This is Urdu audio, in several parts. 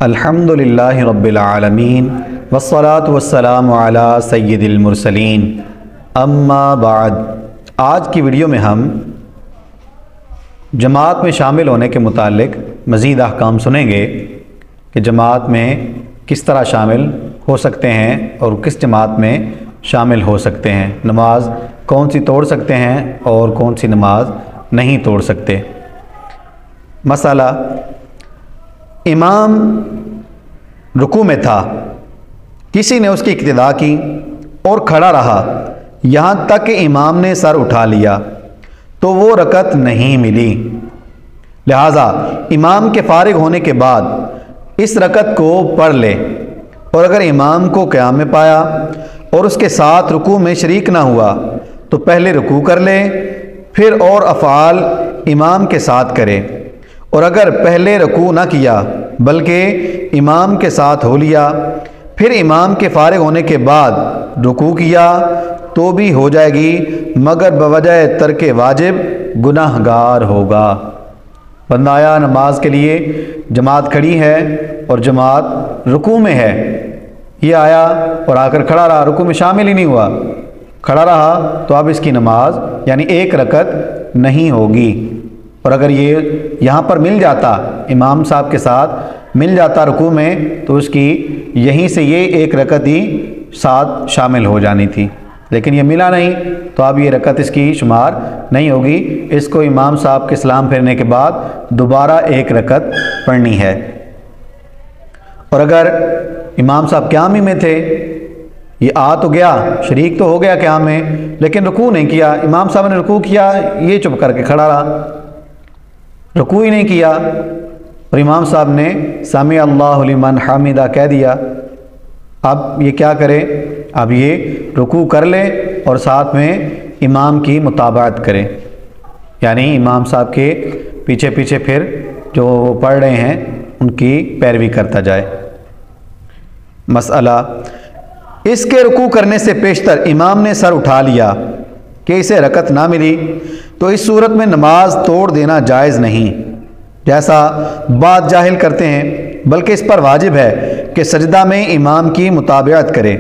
الحمدللہ رب العالمین والصلاة والسلام علی سید المرسلین اما بعد۔ آج کی ویڈیو میں ہم جماعت میں شامل ہونے کے متعلق مزید احکام سنیں گے کہ جماعت میں کس طرح شامل ہو سکتے ہیں اور کس جماعت میں شامل ہو سکتے ہیں، نماز کون سی توڑ سکتے ہیں اور کون سی نماز نہیں توڑ سکتے۔ مسئلہ: امام رکوع میں تھا، کسی نے اس کی اقتداء کی اور کھڑا رہا یہاں تک کہ امام نے سر اٹھا لیا تو وہ رکعت نہیں ملی، لہٰذا امام کے فارغ ہونے کے بعد اس رکعت کو پڑھ لے، اور اگر امام کو قیام میں پایا اور اس کے ساتھ رکوع میں شریک نہ ہوا تو پہلے رکوع کر لے، پھر اور افعال امام کے ساتھ کرے، اور اگر پہلے رکوع نہ کیا بلکہ امام کے ساتھ ہو لیا پھر امام کے فارغ ہونے کے بعد رکوع کیا تو بھی ہو جائے گی، مگر بوجہ ترک واجب گناہ گار ہوگا۔ بندہ آیا نماز کے لیے، جماعت کھڑی ہے اور جماعت رکوع میں ہے، یہ آیا اور آ کر کھڑا رہا، رکوع میں شامل ہی نہیں ہوا، کھڑا رہا، تو اب اس کی نماز یعنی ایک رکعت نہیں ہوگی۔ اور اگر یہ یہاں پر مل جاتا، امام صاحب کے ساتھ مل جاتا رکوع میں، تو اس کی یہیں سے یہ ایک رکعت ہی ساتھ شامل ہو جانی تھی، لیکن یہ ملا نہیں تو اب یہ رکعت اس کی شمار نہیں ہوگی، اس کو امام صاحب کے سلام پھیرنے کے بعد دوبارہ ایک رکعت پڑھنی ہے۔ اور اگر امام صاحب قیام ہی میں تھے، یہ آ تو گیا، شریک تو ہو گیا قیام میں، لیکن رکوع نہیں کیا، امام صاحب نے رکوع کیا، یہ چپ کر کے کھڑا رہا، رکوع ہی نہیں کیا، اور امام صاحب نے سمع اللہ لمن حمدہ کہہ دیا، اب یہ کیا کرے؟ اب یہ رکوع کر لے اور ساتھ میں امام کی متابعت کرے، یعنی امام صاحب کے پیچھے پیچھے پھر جو پڑھ رہے ہیں ان کی پیروی کرتا جائے۔ مسئلہ: اس کے رکوع کرنے سے پیشتر امام نے سر اٹھا لیا کہ اسے رکعت نہ ملی تو اس صورت میں نماز توڑ دینا جائز نہیں، جیسا بعض جاہل کرتے ہیں، بلکہ اس پر واجب ہے کہ سجدہ میں امام کی متابعت کرے،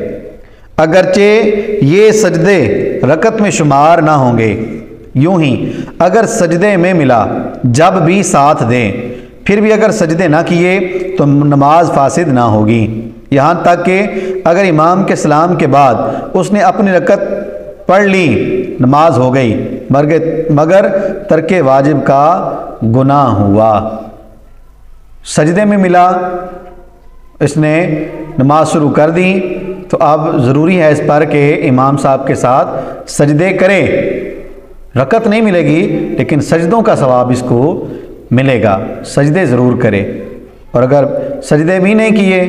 اگرچہ یہ سجدے رکعت میں شمار نہ ہوں گے۔ یوں ہی اگر سجدے میں ملا جب بھی ساتھ دیں، پھر بھی اگر سجدے نہ کیے تو نماز فاسد نہ ہوگی، یہاں تک کہ اگر امام کے سلام کے بعد اس نے اپنی رکعت پڑھ لی نماز ہو گئی، مگر ترک واجب کا گناہ ہوا۔ سجدے میں ملا، اس نے نماز شروع کر دی، تو اب ضروری ہے اس پر کہ امام صاحب کے ساتھ سجدے کرے، رکعت نہیں ملے گی لیکن سجدوں کا ثواب اس کو ملے گا، سجدے ضرور کرے، اور اگر سجدے بھی نہیں کیے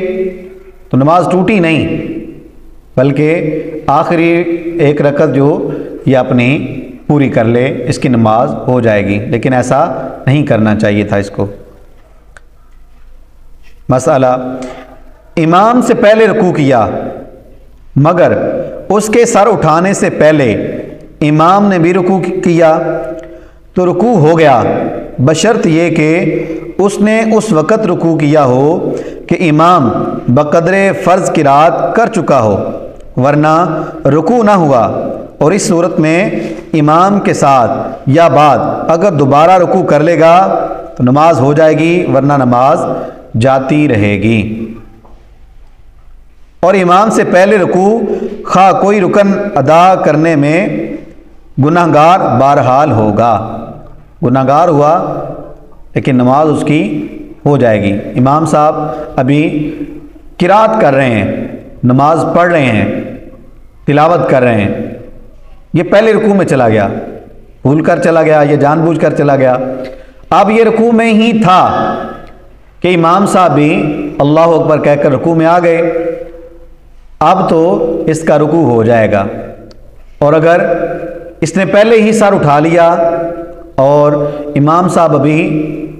تو نماز ٹوٹی نہیں، بلکہ آخری ایک رکعت جو یہ اپنی پوری کر لے، اس کی نماز ہو جائے گی، لیکن ایسا نہیں کرنا چاہیے تھا اس کو۔ مسئلہ: امام سے پہلے رکوع کیا مگر اس کے سر اٹھانے سے پہلے امام نے بھی رکوع کیا تو رکوع ہو گیا، بشرط یہ کہ اس نے اس وقت رکوع کیا ہو کہ امام بقدر فرض قرات کر چکا ہو، ورنہ رکوع نہ ہوا، اور اس صورت میں امام کے ساتھ یا بعد اگر دوبارہ رکوع کر لے گا تو نماز ہو جائے گی، ورنہ نماز جاتی رہے گی۔ اور امام سے پہلے رکوع خواہ کوئی رکن ادا کرنے میں گناہ گار بہرحال ہوگا، گناہ گار ہوا لیکن نماز اس کی ہو جائے گی۔ امام صاحب ابھی قرات کر رہے ہیں، نماز پڑھ رہے ہیں، تلاوت کر رہے ہیں، یہ پہلے رکوع میں چلا گیا، بھول کر چلا گیا، یہ جان بوجھ کر چلا گیا، اب یہ رکوع میں ہی تھا کہ امام صاحب بھی اللہ اکبر کہہ کر رکوع میں آ گئے، اب تو اس کا رکوع ہو جائے گا، اور اگر اس نے پہلے ہی سر اٹھا لیا اور امام صاحب ابھی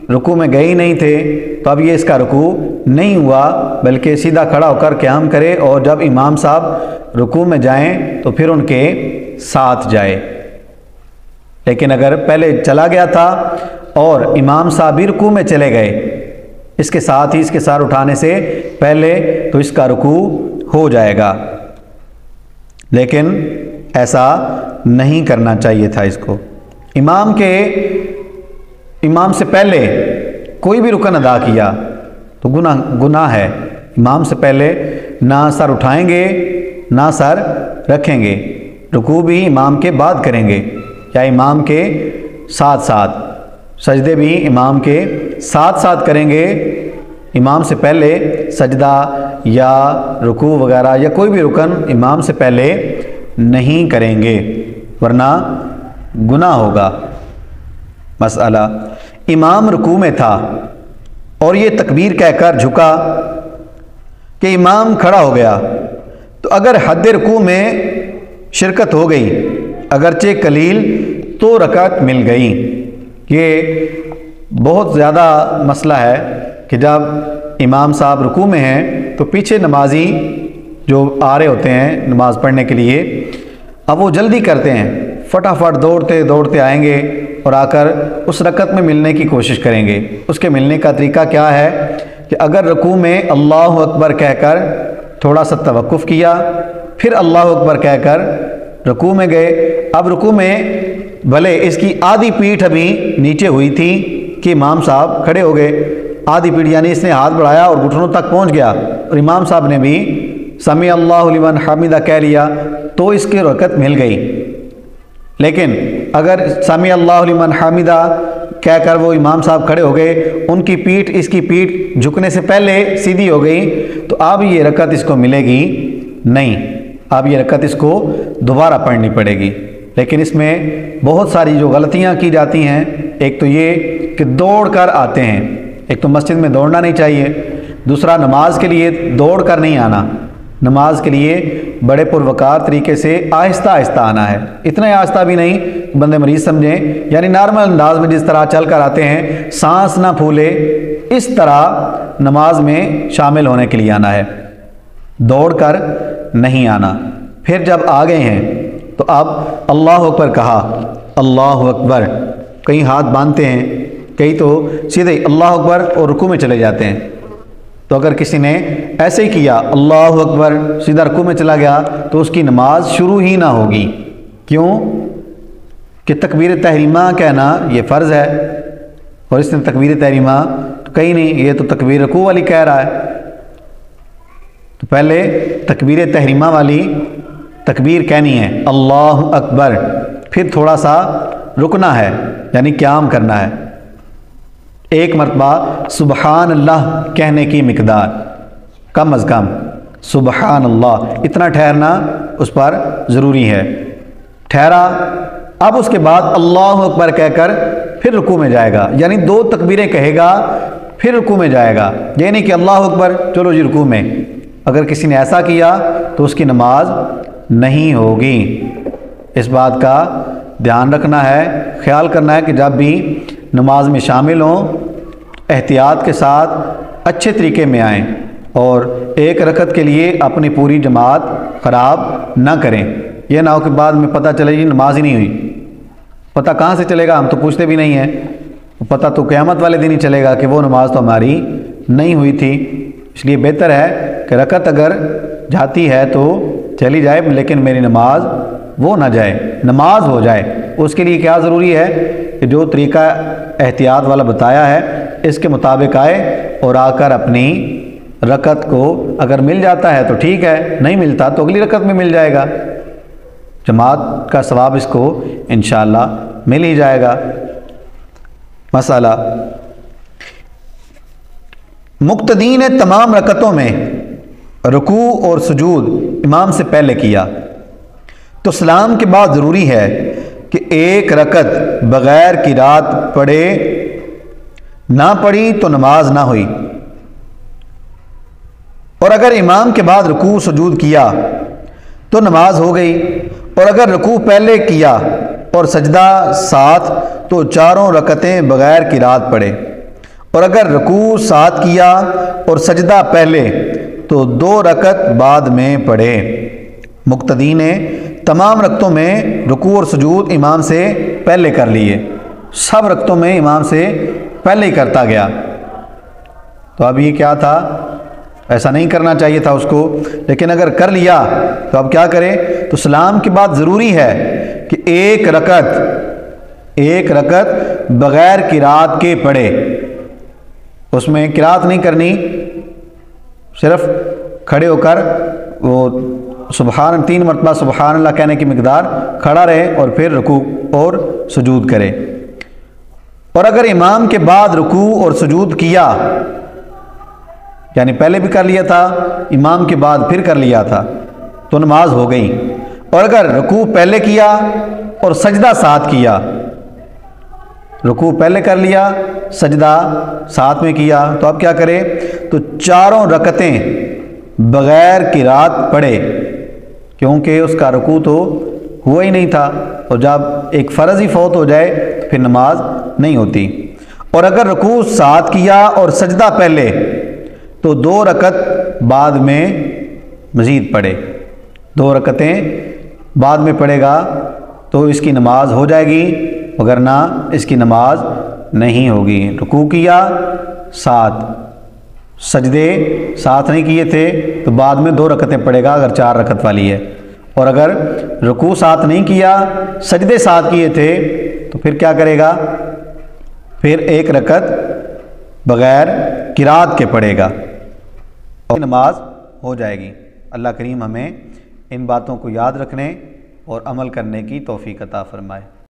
رکوع میں گئے ہی نہیں تھے تو اب یہ اس کا رکوع نہیں ہوا، بلکہ سیدھا کھڑا ہو کر قیام کرے، اور جب امام صاحب رکوع میں جائیں تو پھر ان کے ساتھ جائے۔ لیکن اگر پہلے چلا گیا تھا اور امام صاحب بھی رکوع میں چلے گئے، اس کے ساتھ ہی اس کے سر اٹھانے سے پہلے تو اس کا رکوع ہو جائے گا، لیکن ایسا نہیں کرنا چاہیے تھا اس کو۔ امام سے پہلے کوئی بھی رکن ادا کیا تو گناہ ہے۔ امام سے پہلے نہ سر اٹھائیں گے نہ سر رکھیں گے، رکوع بھی امام کے بعد کریں گے یا امام کے ساتھ ساتھ، سجدے بھی امام کے ساتھ ساتھ کریں گے۔ امام سے پہلے سجدہ یا رکوع وغیرہ یا کوئی بھی رکن امام سے پہلے نہیں کریں گے ورنہ گناہ ہوگا۔ مسئلہ، امام رکوع میں تھا اور یہ تکبیر کہہ کر جھکا کہ امام کھڑا ہو گیا، تو اگر حد رکوع میں شرکت ہو گئی اگرچہ قلیل تو رکعت مل گئی۔ یہ بہت زیادہ مسئلہ ہے کہ جب امام صاحب رکوع میں ہیں تو پیچھے نمازی جو آ رہے ہوتے ہیں نماز پڑھنے کے لیے، اب وہ جلدی کرتے ہیں، فٹافٹ دوڑتے دوڑتے آئیں گے اور آ کر اس رکعت میں ملنے کی کوشش کریں گے۔ اس کے ملنے کا طریقہ کیا ہے کہ اگر رکوع میں اللہ اکبر کہہ کر تھوڑا سا توقف کیا، پھر اللہ اکبر کہہ کر رکوع میں گئے، اب رکوع میں بھلے اس کی آدھی پیٹھ ابھی نیچے ہوئی تھی کہ امام صاحب کھڑے ہو گئے، آدھی پیٹھ یعنی اس نے ہاتھ بڑھایا اور گھٹنوں تک پہنچ گیا اور امام صاحب نے بھی سمیع اللہ لمن حمیدہ کہہ لیا تو اس کی رکعت مل گئی۔ لیکن اگر سمیع اللہ لمن حمیدہ کہہ کر وہ امام صاحب کھڑے ہو گئے، ان کی پیٹھ اس کی پیٹھ جھکنے سے پہلے سیدھی ہو گئی، تو اب یہ رکعت اس کو ملے گی نہیں، اب یہ رکعت اس کو دوبارہ پڑھنی پڑے گی۔ لیکن اس میں بہت ساری جو غلطیاں کی جاتی ہیں، ایک تو یہ کہ دوڑ کر آتے ہیں، ایک تو مسجد میں دوڑنا نہیں چاہیے، دوسرا نماز کے لیے دوڑ کر نہیں آنا، نماز کے لیے بڑے پروقار طریقے سے آہستہ آہستہ آنا ہے، اتنا آہستہ بھی نہیں بندے مریض سمجھیں، یعنی نارمل انداز میں جس طرح چل کر آتے ہیں، سانس نہ پھولے، اس طرح نماز میں شامل ہونے کے لیے آنا ہے، دوڑ کر نہیں آنا۔ پھر جب آ گئے ہیں تو اب اللہ اکبر کہا، اللہ اکبر، کئی ہاتھ باندھتے ہیں، کئی تو سیدھے اللہ اکبر اور رکوع میں چلے جاتے ہیں۔ تو اگر کسی نے ایسے ہی کیا اللہ اکبر سیدھا رکوع میں چلا گیا تو اس کی نماز شروع ہی نہ ہوگی۔ کیوں کہ تکبیر تحریمہ کہنا یہ فرض ہے، اور اس نے تکبیر تحریمہ تو کہیں نہیں، یہ تو تکبیر رکوع والی کہہ رہا ہے، تو پہلے تکبیر تحریمہ والی تکبیر کہنی ہے اللہ اکبر، پھر تھوڑا سا رکنا ہے یعنی قیام کرنا ہے، ایک مرتبہ سبحان اللہ کہنے کی مقدار کم از کم سبحان اللہ اتنا ٹھہرنا اس پر ضروری ہے، ٹھہرا، اب اس کے بعد اللہ اکبر کہہ کر پھر رکوع میں جائے گا، یعنی 2 تکبیریں کہے گا پھر رکوع میں جائے گا، یہ نہیں کہ اللہ اکبر چلو جی رکوع میں۔ اگر کسی نے ایسا کیا تو اس کی نماز نہیں ہوگی۔ اس بات کا دھیان رکھنا ہے، خیال کرنا ہے کہ جب بھی نماز میں شامل ہوں احتیاط کے ساتھ اچھے طریقے میں آئیں اور ایک رکعت کے لیے اپنی پوری جماعت خراب نہ کریں۔ یہ نہ ہو کہ بعد میں پتہ چلے جی نماز ہی نہیں ہوئی، پتہ کہاں سے چلے گا، ہم تو پوچھتے بھی نہیں ہیں، پتہ تو قیامت والے دن ہی چلے گا کہ وہ نماز تو ہماری نہیں ہوئی تھی۔ اس لیے بہتر ہے کہ رکعت اگر جاتی ہے تو چلی جائے لیکن میری نماز وہ نہ جائے، نماز ہو جائے۔ اس کے لیے کیا ضروری ہے کہ جو طریقہ احتیاط والا بتایا ہے اس کے مطابق آئے اور آ کر اپنی رکعت کو اگر مل جاتا ہے تو ٹھیک ہے، نہیں ملتا تو اگلی رکعت میں مل جائے گا، جماعت کا ثواب اس کو انشاءاللہ مل ہی جائے گا۔ مسئلہ، مقتدی نے تمام رکعتوں میں رکوع اور سجود امام سے پہلے کیا تو سلام کے بعد ضروری ہے کہ ایک رکعت بغیر قرات پڑھے، نہ پڑھی تو نماز نہ ہوئی، اور اگر امام کے بعد رکوع سجود کیا تو نماز ہو گئی، اور اگر رکوع پہلے کیا اور سجدہ ساتھ تو چاروں رکعتیں بغیر قرات پڑھے، اور اگر رکوع ساتھ کیا اور سجدہ پہلے تو 2 رکعت بعد میں پڑھے۔ مقتدی نے تمام رکعتوں میں رکوع اور سجود امام سے پہلے کر لیے، سب رکعتوں میں امام سے پہلے ہی کرتا گیا، تو اب یہ کیا تھا، ایسا نہیں کرنا چاہیے تھا اس کو، لیکن اگر کر لیا تو اب کیا کرے؟ تو سلام کے بعد ضروری ہے کہ ایک رکعت بغیر قرات کے پڑھے، اس میں قرات نہیں کرنی، صرف کھڑے ہو کر وہ سبحان 3 مرتبہ سبحان اللہ کہنے کی مقدار کھڑا رہے اور پھر رکوع اور سجود کرے۔ اور اگر امام کے بعد رکوع اور سجود کیا، یعنی پہلے بھی کر لیا تھا، امام کے بعد پھر کر لیا تھا، تو نماز ہو گئی۔ اور اگر رکوع پہلے کیا اور سجدہ ساتھ کیا، رکوع پہلے کر لیا، سجدہ ساتھ میں کیا، تو اب کیا کرے؟ تو 4 رکعتیں بغیر قرات پڑھے، کیونکہ اس کا رکوع تو ہوا ہی نہیں تھا، اور جب ایک فرض ہی فوت ہو جائے تو پھر نماز نہیں ہوتی۔ اور اگر رکوع ساتھ کیا اور سجدہ پہلے، تو 2 رکعت بعد میں مزید پڑھے، 2 رکعتیں بعد میں پڑھے گا تو اس کی نماز ہو جائے گی، وگرنہ اس کی نماز نہیں ہوگی۔ رکوع کیا ساتھ، سجدے ساتھ نہیں کیے تھے تو بعد میں 2 رکعتیں پڑھے گا اگر 4 رکعت والی ہے، اور اگر رکوع ساتھ نہیں کیا، سجدے ساتھ کیے تھے تو پھر کیا کرے گا؟ پھر 1 رکعت بغیر قرات کے پڑھے گا اور نماز ہو جائے گی۔ اللہ کریم ہمیں ان باتوں کو یاد رکھنے اور عمل کرنے کی توفیق عطا فرمائے۔